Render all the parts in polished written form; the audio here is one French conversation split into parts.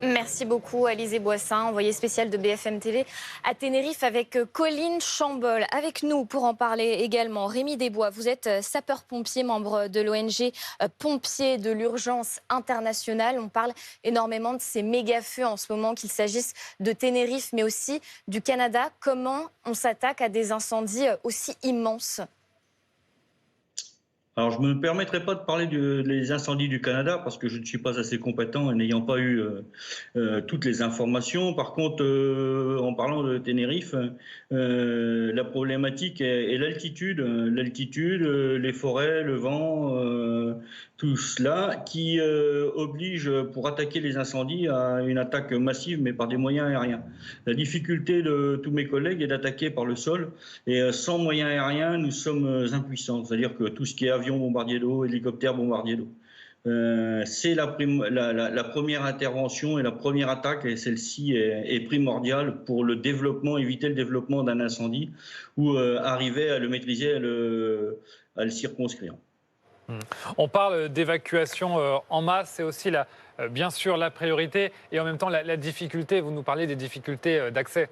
Merci beaucoup, Alizé Boissin, envoyée spéciale de BFM TV à Tenerife avec Colline Chambol. Avec nous pour en parler également, Rémi Desbois, vous êtes sapeur-pompier, membre de l'ONG Pompiers de l'Urgence Internationale. On parle énormément de ces méga-feux en ce moment, qu'il s'agisse de Tenerife, mais aussi du Canada. Comment on s'attaque à des incendies aussi immenses ? Alors, je ne me permettrai pas de parler des incendies du Canada parce que je ne suis pas assez compétent et n'ayant pas eu toutes les informations. Par contre, en parlant de Tenerife, la problématique est l'altitude, les forêts, le vent, tout cela qui oblige pour attaquer les incendies à une attaque massive mais par des moyens aériens. La difficulté de tous mes collègues est d'attaquer par le sol et sans moyens aériens, nous sommes impuissants. C'est-à-dire que tout ce qui est avion bombardier d'eau, hélicoptère bombardier d'eau. C'est la première intervention et la première attaque, et celle-ci est primordiale pour le développement, éviter le développement d'un incendie ou arriver à le maîtriser, à le circonscrire. On parle d'évacuation en masse, c'est aussi bien sûr la priorité et en même temps la difficulté. Vous nous parlez des difficultés d'accès.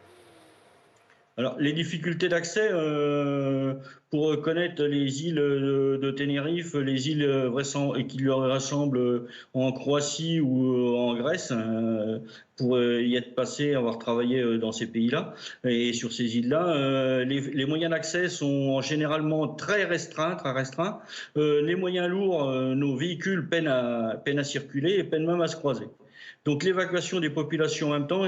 Alors, les difficultés d'accès, pour connaître les îles de Tenerife, les îles qui leur ressemblent en Croatie ou en Grèce, pour y être passé, avoir travaillé dans ces pays-là et sur ces îles-là, les moyens d'accès sont généralement très restreints. Les moyens lourds, nos véhicules peinent à circuler et peinent même à se croiser. Donc l'évacuation des populations en même temps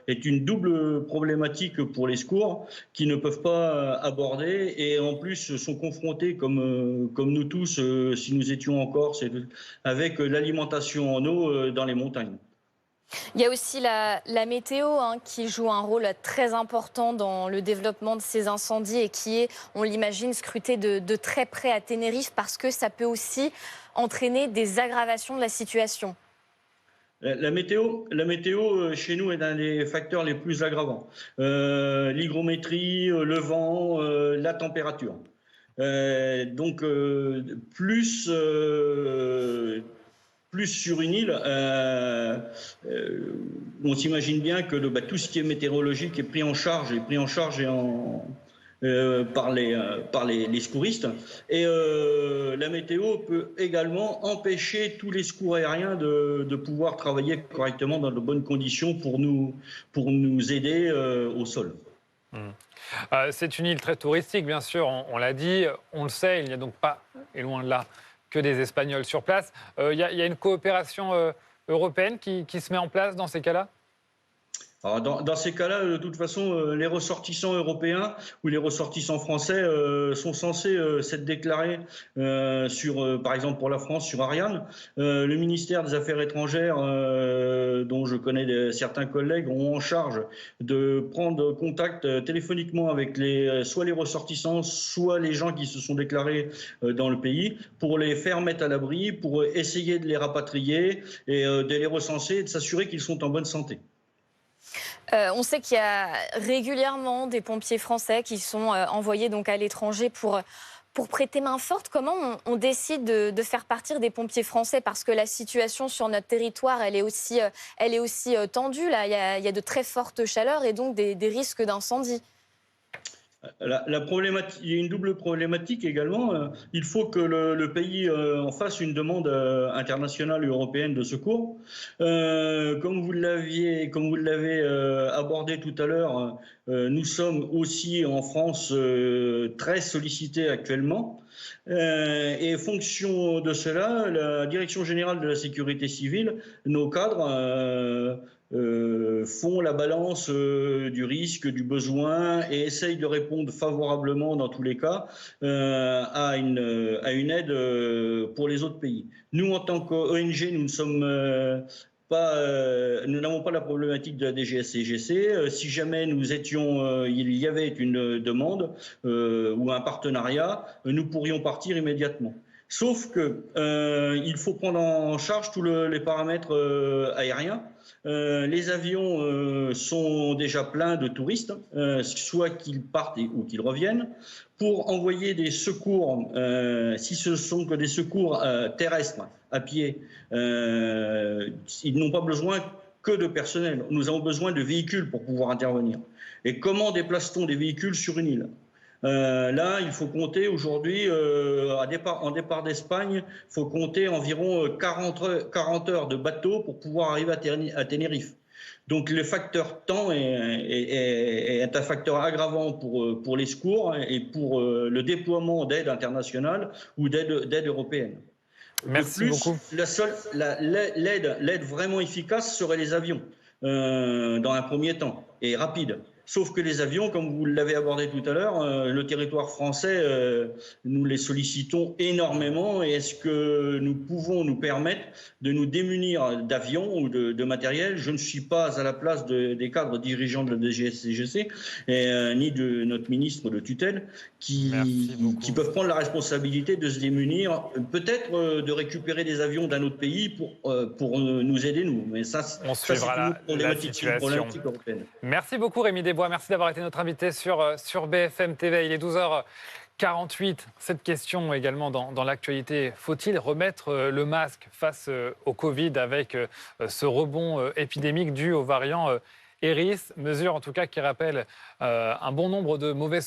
est une double problématique pour les secours qui ne peuvent pas aborder et en plus sont confrontés comme nous tous, si nous étions en Corse, avec l'alimentation en eau dans les montagnes. Il y a aussi la météo qui joue un rôle très important dans le développement de ces incendies et qui est, on l'imagine, scruté de très près à Tenerife parce que ça peut aussi entraîner des aggravations de la situation. La météo chez nous est un des facteurs les plus aggravants. L'hygrométrie, le vent, la température. Donc plus sur une île, on s'imagine bien que tout ce qui est météorologique est pris en charge par les secouristes. Et la météo peut également empêcher tous les secours aériens de pouvoir travailler correctement dans de bonnes conditions pour nous aider au sol. C'est une île très touristique, bien sûr, on l'a dit, on le sait, il n'y a donc pas, et loin de là, que des Espagnols sur place. Il y a une coopération européenne qui se met en place dans ces cas-là ? Alors dans ces cas-là, de toute façon, les ressortissants européens ou les ressortissants français sont censés s'être déclarés par exemple pour la France, sur Ariane. Le ministère des Affaires étrangères, dont je connais certains collègues, ont en charge de prendre contact téléphoniquement avec soit les ressortissants, soit les gens qui se sont déclarés dans le pays, pour les faire mettre à l'abri, pour essayer de les rapatrier et de les recenser et de s'assurer qu'ils sont en bonne santé. On sait qu'il y a régulièrement des pompiers français qui sont envoyés donc à l'étranger pour prêter main forte. Comment on décide de faire partir des pompiers français ? Parce que la situation sur notre territoire, elle est aussi tendue. Là, il y a de très fortes chaleurs et donc des risques d'incendie. La problématique, il y a une double problématique également. Il faut que le pays en fasse une demande internationale et européenne de secours. Comme vous l'avez abordé tout à l'heure, nous sommes aussi en France très sollicités actuellement. Et fonction de cela, la Direction générale de la sécurité civile, nos cadres font la balance du risque, du besoin et essayent de répondre favorablement dans tous les cas à une aide pour les autres pays. Nous, en tant qu'ONG, nous n'avons pas la problématique de la DGSCGC. Si jamais il y avait une demande ou un partenariat, nous pourrions partir immédiatement. Sauf que il faut prendre en charge tous les paramètres aériens. Les avions sont déjà pleins de touristes, soit qu'ils partent ou qu'ils reviennent. Pour envoyer des secours, si ce sont que des secours terrestres, à pied, ils n'ont pas besoin que de personnel. Nous avons besoin de véhicules pour pouvoir intervenir. Et comment déplace-t-on des véhicules sur une île ? Là, il faut compter aujourd'hui, en départ d'Espagne, il faut compter environ 40 heures de bateau pour pouvoir arriver à Tenerife. Donc le facteur temps est un facteur aggravant pour les secours et pour le déploiement d'aide internationale ou d'aide européenne. Merci beaucoup. L'aide vraiment efficace serait les avions, dans un premier temps, et rapide. Sauf que les avions, comme vous l'avez abordé tout à l'heure, le territoire français, nous les sollicitons énormément. Et est-ce que nous pouvons nous permettre de nous démunir d'avions ou de matériel ? Je ne suis pas à la place des cadres dirigeants de la DGSCGC, ni de notre ministre de tutelle, qui peuvent prendre la responsabilité de se démunir, peut-être de récupérer des avions d'un autre pays pour nous aider, nous. Mais ça, on suivra la situation. Européenne. Merci beaucoup Rémi Desbois, merci d'avoir été notre invité sur BFM TV. Il est 12h48. Cette question également dans l'actualité. Faut-il remettre le masque face au Covid avec ce rebond épidémique dû au variant Eris ? Mesure en tout cas qui rappelle un bon nombre de mauvaises